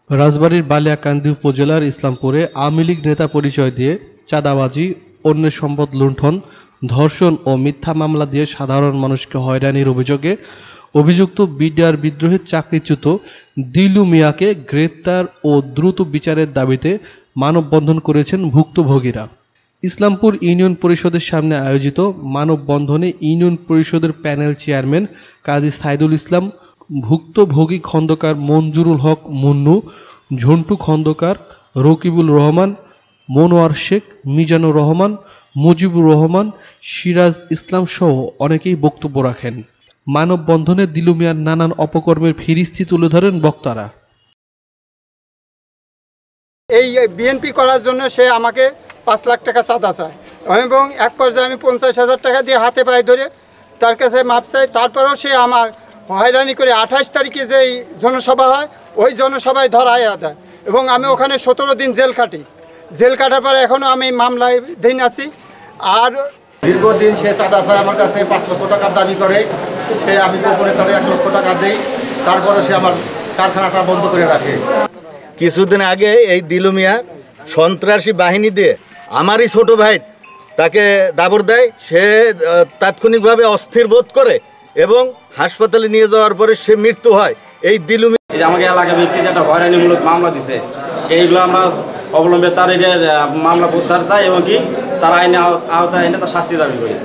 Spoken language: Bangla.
রাজবাড়ীর বালিয়াকান্দি উপজেলার ইসলামপুরে আওয়ামী লীগ নেতা পরিচয় দিয়ে চাঁদাবাজি, অন্যের সম্পদ লুণ্ঠন, ধর্ষণ ও মিথ্যা মামলা দিয়ে সাধারণ মানুষকে হয়রানির অভিযোগে অভিযুক্ত বিডিআর বিদ্রোহীর চাকরিচ্যুত দিলু মিয়াকে গ্রেপ্তার ও দ্রুত বিচারের দাবিতে মানববন্ধন করেছেন ভুক্তভোগীরা। ইসলামপুর ইউনিয়ন পরিষদের সামনে আয়োজিত মানববন্ধনে ইউনিয়ন পরিষদের প্যানেল চেয়ারম্যান কাজী সাইদুল ইসলাম, ভুক্তভোগী খন্দকার মঞ্জুরুল হক মুন্নু, ঝন্টু খন্দকার, রকিবুল রহমান, মনোয়ার শেখ, মিজানুর রহমান, মুজিবুর রহমান, সিরাজ ইসলাম সহ অনেকেই বক্তব্য রাখেন। মানববন্ধনে দিলু মিয়ার নানান অপকর্মের ফিরিস্তি তুলে ধরেন বক্তারা। এই বিএনপি করার জন্য সে আমাকে 5 লাখ টাকা চাঁদা চায় এবং এক পর্যায়ে আমি 50,000 টাকা দিয়ে হাতে পায়ে ধরে তার কাছে মাপ চাই। তারপরেও সে আমার হয়রানি করে 28 তারিখে যেই জনসভা হয় ওই জনসভায় ধরায় দেয় এবং আমি ওখানে 17 দিন জেল কাটি। জেল কাটার পরে এখনও আমি মামলায় দিন আছি। আর দীর্ঘদিন সে চাঁদা চায় আমার কাছে 5 লক্ষ টাকার দাবি করে। সে আমি গোপনে তার 1 লক্ষ টাকা দেই, তারপরে সে আমার কারখানাটা বন্ধ করে রাখে। কিছুদিন আগে এই দিলু মিয়া সন্ত্রাসী বাহিনী দিয়ে আমারই ছোট ভাই তাকে দাবর দেয়। সে তাৎক্ষণিকভাবে অস্থির বোধ করে এবং হাসপাতালে নিয়ে যাওয়ার পরে সে মৃত্যু হয়। এই দিলু মিয়া আমাকে এলাকা ভিত্তিক একটা হয়রানিমূলক মামলা দিছে, এইগুলো আমরা অবলম্বে তার মামলা প্রত্যাহার চাই এবং কি তার আইনে আওতায় এনে তার শাস্তি দাবি করি।